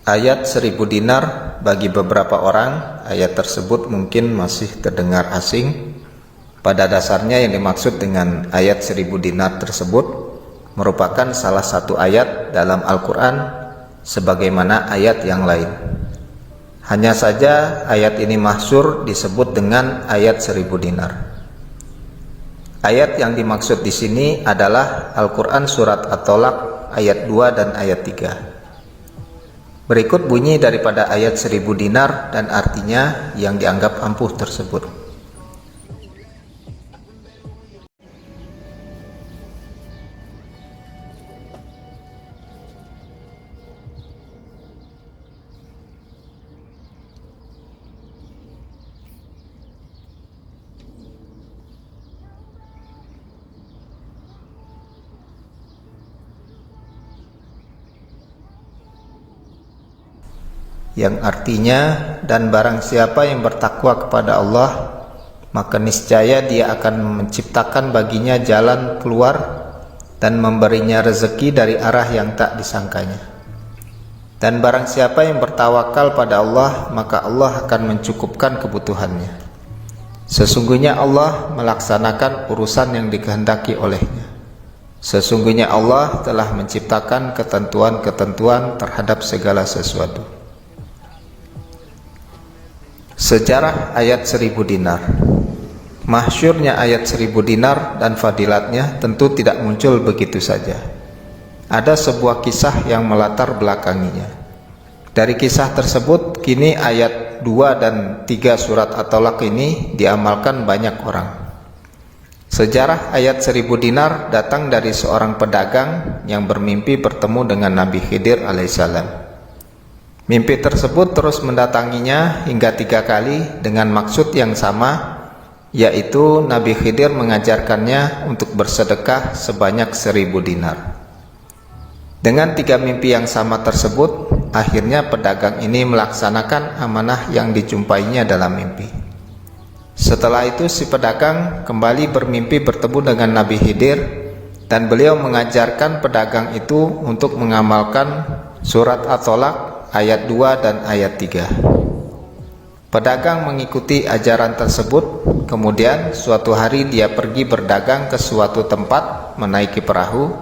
Ayat 1000 dinar bagi beberapa orang, ayat tersebut mungkin masih terdengar asing. Pada dasarnya yang dimaksud dengan ayat 1000 dinar tersebut merupakan salah satu ayat dalam Al-Quran sebagaimana ayat yang lain. Hanya saja ayat ini masyhur disebut dengan ayat 1000 dinar. Ayat yang dimaksud di sini adalah Al-Quran surat At-Tolaq ayat 2 dan ayat 3. Berikut bunyi daripada ayat 1000 dinar dan artinya yang dianggap ampuh tersebut. Yang artinya, dan barang siapa yang bertakwa kepada Allah, maka niscaya Dia akan menciptakan baginya jalan keluar dan memberinya rezeki dari arah yang tak disangkanya. Dan barang siapa yang bertawakal pada Allah, maka Allah akan mencukupkan kebutuhannya. Sesungguhnya Allah melaksanakan urusan yang dikehendaki olehnya. Sesungguhnya Allah telah menciptakan ketentuan-ketentuan terhadap segala sesuatu. Sejarah ayat 1000 dinar. Masyhurnya ayat 1000 dinar dan fadilatnya tentu tidak muncul begitu saja. Ada sebuah kisah yang melatar belakanginya. Dari kisah tersebut, kini ayat 2 dan 3 surat At-Tolaq ini diamalkan banyak orang. Sejarah ayat 1000 dinar datang dari seorang pedagang yang bermimpi bertemu dengan Nabi Khidir alaihissalam. Mimpi tersebut terus mendatanginya hingga 3 kali dengan maksud yang sama, yaitu Nabi Khidir mengajarkannya untuk bersedekah sebanyak 1000 dinar. Dengan 3 mimpi yang sama tersebut, akhirnya pedagang ini melaksanakan amanah yang dijumpainya dalam mimpi. Setelah itu si pedagang kembali bermimpi bertemu dengan Nabi Khidir, dan beliau mengajarkan pedagang itu untuk mengamalkan surat At-Tolaq ayat 2 dan ayat 3. Pedagang mengikuti ajaran tersebut. Kemudian suatu hari dia pergi berdagang ke suatu tempat menaiki perahu.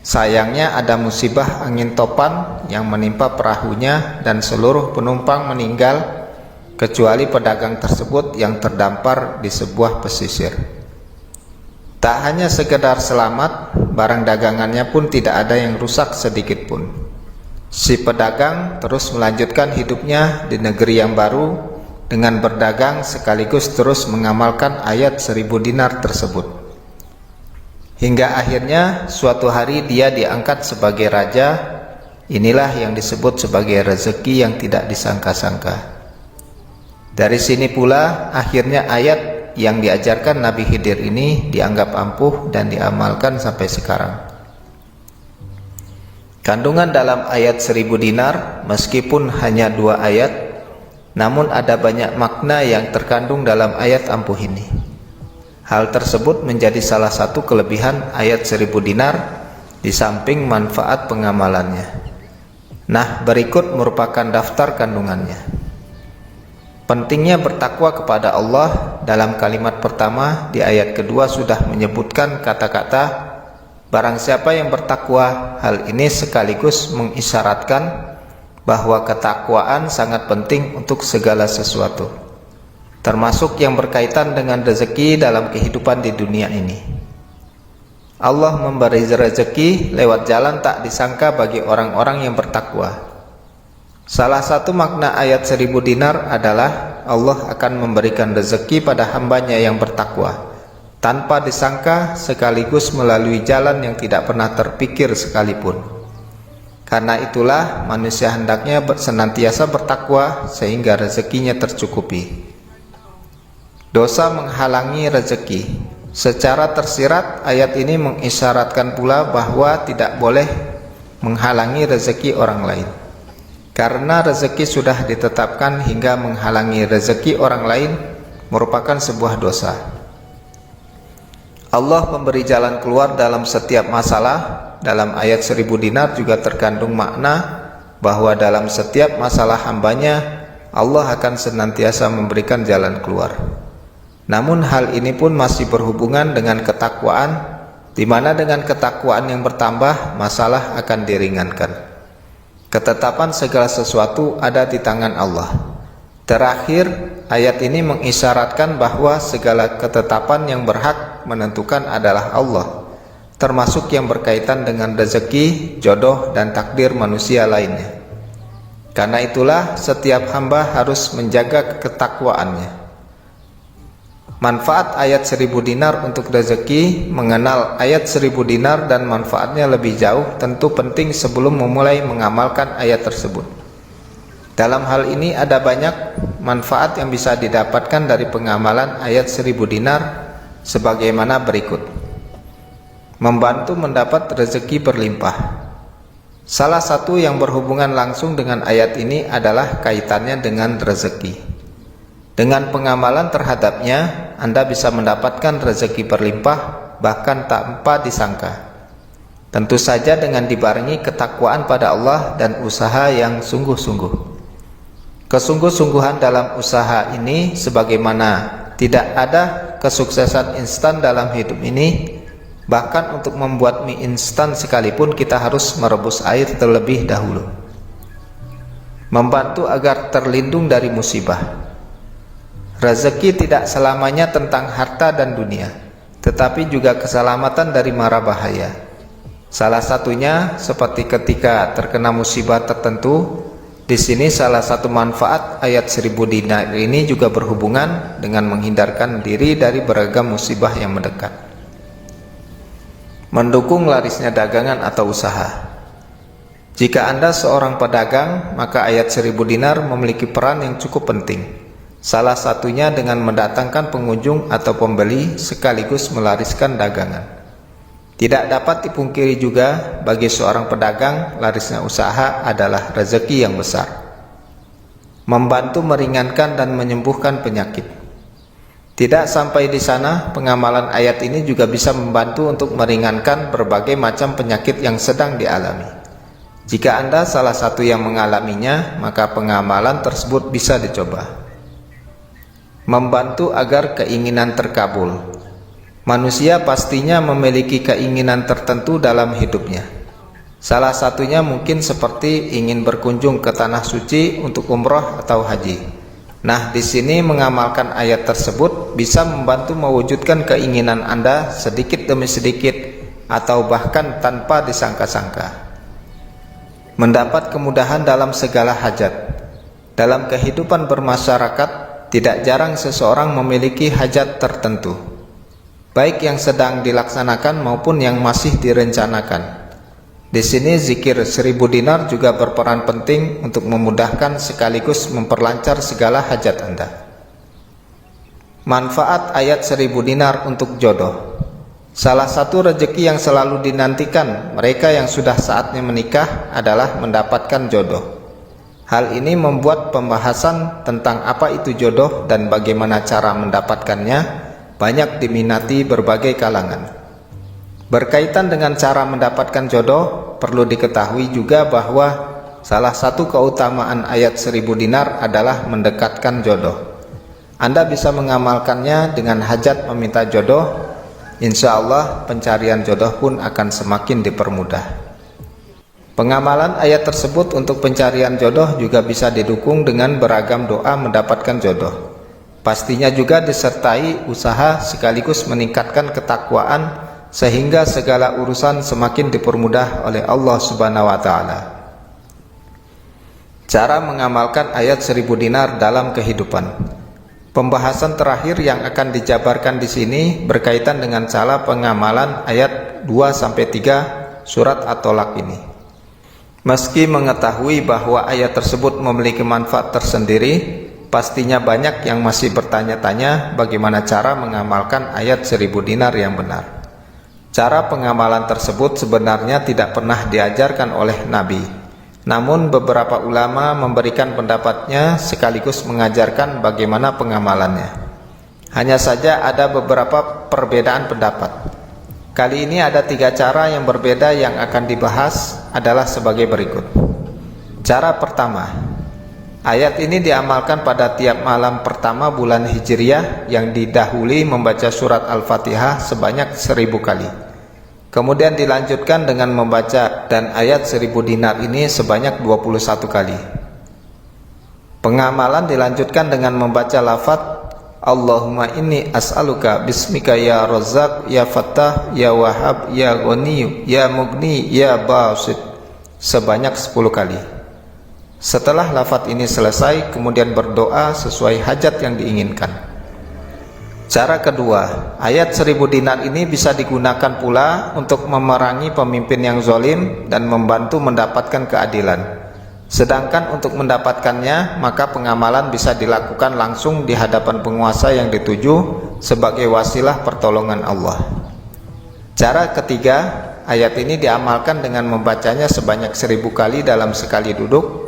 Sayangnya ada musibah angin topan yang menimpa perahunya dan seluruh penumpang meninggal kecuali pedagang tersebut yang terdampar di sebuah pesisir. Tak hanya sekedar selamat, barang dagangannya pun tidak ada yang rusak sedikit pun. Si pedagang terus melanjutkan hidupnya di negeri yang baru dengan berdagang sekaligus terus mengamalkan ayat 1000 dinar tersebut. Hingga akhirnya suatu hari dia diangkat sebagai raja. Inilah yang disebut sebagai rezeki yang tidak disangka-sangka. Dari sini pula akhirnya ayat yang diajarkan Nabi Khidir ini dianggap ampuh dan diamalkan sampai sekarang. Kandungan dalam ayat 1000 dinar meskipun hanya 2 ayat, namun ada banyak makna yang terkandung dalam ayat ampuh ini. Hal tersebut menjadi salah satu kelebihan ayat 1000 dinar di samping manfaat pengamalannya. Nah, berikut merupakan daftar kandungannya. Pentingnya bertakwa kepada Allah. Dalam kalimat pertama di ayat kedua sudah menyebutkan kata-kata barang siapa yang bertakwa. Hal ini sekaligus mengisyaratkan bahwa ketakwaan sangat penting untuk segala sesuatu, termasuk yang berkaitan dengan rezeki dalam kehidupan di dunia ini. Allah memberi rezeki lewat jalan tak disangka bagi orang-orang yang bertakwa. Salah satu makna ayat 1000 dinar adalah Allah akan memberikan rezeki pada hambanya yang bertakwa tanpa disangka, sekaligus melalui jalan yang tidak pernah terpikir sekalipun. Karena itulah manusia hendaknya senantiasa bertakwa sehingga rezekinya tercukupi. Dosa menghalangi rezeki. Secara tersirat ayat ini mengisyaratkan pula bahwa tidak boleh menghalangi rezeki orang lain. Karena rezeki sudah ditetapkan, hingga menghalangi rezeki orang lain merupakan sebuah dosa. Allah memberi jalan keluar dalam setiap masalah. Dalam ayat 1000 dinar juga terkandung makna bahwa dalam setiap masalah hambanya Allah akan senantiasa memberikan jalan keluar. Namun hal ini pun masih berhubungan dengan ketakwaan, di mana dengan ketakwaan yang bertambah masalah akan diringankan. Ketetapan segala sesuatu ada di tangan Allah. Terakhir, ayat ini mengisyaratkan bahwa segala ketetapan yang berhak menentukan adalah Allah, termasuk yang berkaitan dengan rezeki, jodoh, dan takdir manusia lainnya. Karena itulah setiap hamba harus menjaga ketakwaannya. Manfaat ayat 1000 dinar untuk rezeki, mengenal ayat 1000 dinar dan manfaatnya lebih jauh tentu penting sebelum memulai mengamalkan ayat tersebut. Dalam hal ini ada banyak manfaat yang bisa didapatkan dari pengamalan ayat 1000 dinar sebagaimana berikut. Membantu mendapat rezeki berlimpah. Salah satu yang berhubungan langsung dengan ayat ini adalah kaitannya dengan rezeki. Dengan pengamalan terhadapnya, Anda bisa mendapatkan rezeki berlimpah bahkan tanpa disangka. Tentu saja dengan dibarengi ketakwaan pada Allah dan usaha yang sungguh-sungguh. Kesungguh-sungguhan dalam usaha ini sebagaimana tidak ada kesuksesan instan dalam hidup ini. Bahkan untuk membuat mie instan sekalipun kita harus merebus air terlebih dahulu. Membantu agar terlindung dari musibah. Rezeki tidak selamanya tentang harta dan dunia, tetapi juga keselamatan dari mara bahaya. Salah satunya seperti ketika terkena musibah tertentu. Di sini salah satu manfaat ayat 1000 dinar ini juga berhubungan dengan menghindarkan diri dari beragam musibah yang mendekat. Mendukung larisnya dagangan atau usaha. Jika Anda seorang pedagang, maka ayat 1000 dinar memiliki peran yang cukup penting. Salah satunya dengan mendatangkan pengunjung atau pembeli sekaligus melariskan dagangan. Tidak dapat dipungkiri juga bagi seorang pedagang, larisnya usaha adalah rezeki yang besar. Membantu meringankan dan menyembuhkan penyakit. Tidak sampai di sana, pengamalan ayat ini juga bisa membantu untuk meringankan berbagai macam penyakit yang sedang dialami. Jika Anda salah satu yang mengalaminya, maka pengamalan tersebut bisa dicoba. Membantu agar keinginan terkabul. Manusia pastinya memiliki keinginan tertentu dalam hidupnya. Salah satunya mungkin seperti ingin berkunjung ke tanah suci untuk umroh atau haji. Nah, di sini mengamalkan ayat tersebut bisa membantu mewujudkan keinginan Anda sedikit demi sedikit atau bahkan tanpa disangka-sangka. Mendapat kemudahan dalam segala hajat. Dalam kehidupan bermasyarakat, tidak jarang seseorang memiliki hajat tertentu, baik yang sedang dilaksanakan maupun yang masih direncanakan. Di sini zikir 1000 dinar juga berperan penting untuk memudahkan sekaligus memperlancar segala hajat Anda. Manfaat ayat 1000 dinar untuk jodoh. Salah satu rezeki yang selalu dinantikan mereka yang sudah saatnya menikah adalah mendapatkan jodoh. Hal ini membuat pembahasan tentang apa itu jodoh dan bagaimana cara mendapatkannya banyak diminati berbagai kalangan. Berkaitan dengan cara mendapatkan jodoh, perlu diketahui juga bahwa salah satu keutamaan ayat 1000 dinar adalah mendekatkan jodoh. Anda bisa mengamalkannya dengan hajat meminta jodoh. Insya Allah pencarian jodoh pun akan semakin dipermudah. Pengamalan ayat tersebut untuk pencarian jodoh juga bisa didukung dengan beragam doa mendapatkan jodoh. Pastinya juga disertai usaha sekaligus meningkatkan ketakwaan sehingga segala urusan semakin dipermudah oleh Allah Subhanahu wa taala. Cara mengamalkan ayat 1000 dinar dalam kehidupan. Pembahasan terakhir yang akan dijabarkan di sini berkaitan dengan cara pengamalan ayat 2 sampai 3 surat At-Tolaq ini. Meski mengetahui bahwa ayat tersebut memiliki manfaat tersendiri, pastinya banyak yang masih bertanya-tanya bagaimana cara mengamalkan ayat 1000 dinar yang benar. Cara pengamalan tersebut sebenarnya tidak pernah diajarkan oleh Nabi. Namun beberapa ulama memberikan pendapatnya sekaligus mengajarkan bagaimana pengamalannya. Hanya saja ada beberapa perbedaan pendapat. Kali ini ada 3 cara yang berbeda yang akan dibahas adalah sebagai berikut. Cara pertama, ayat ini diamalkan pada tiap malam pertama bulan Hijriah yang didahului membaca surat Al-Fatihah sebanyak 1000 kali. Kemudian dilanjutkan dengan membaca dan ayat 1000 dinar ini sebanyak 21 kali. Pengamalan dilanjutkan dengan membaca lafaz Allahumma inni as'aluka bismika ya Razzaq ya Fattah ya Wahhab ya Ghani ya Mughni ya Basit sebanyak 10 kali. Setelah lafaz ini selesai, kemudian berdoa sesuai hajat yang diinginkan. Cara kedua, ayat 1000 dinar ini bisa digunakan pula untuk memerangi pemimpin yang zalim dan membantu mendapatkan keadilan. Sedangkan untuk mendapatkannya, maka pengamalan bisa dilakukan langsung di hadapan penguasa yang dituju sebagai wasilah pertolongan Allah. Cara ketiga, ayat ini diamalkan dengan membacanya sebanyak 1000 kali dalam sekali duduk.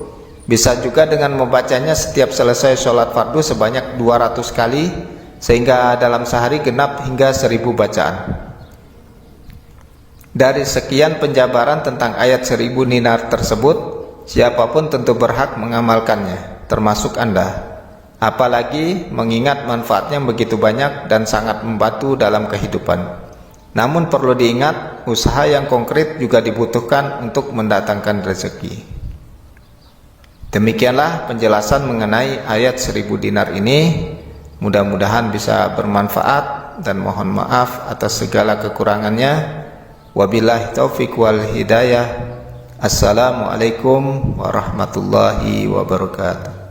Bisa juga dengan membacanya setiap selesai sholat fardu sebanyak 200 kali, sehingga dalam sehari genap hingga 1000 bacaan. Dari sekian penjabaran tentang ayat 1000 dinar tersebut, siapapun tentu berhak mengamalkannya, termasuk Anda. Apalagi mengingat manfaatnya begitu banyak dan sangat membantu dalam kehidupan. Namun perlu diingat, usaha yang konkret juga dibutuhkan untuk mendatangkan rezeki. Demikianlah penjelasan mengenai ayat 1000 dinar ini. Mudah-mudahan bisa bermanfaat dan mohon maaf atas segala kekurangannya. Wabillahi taufiq wal hidayah. Assalamualaikum warahmatullahi wabarakatuh.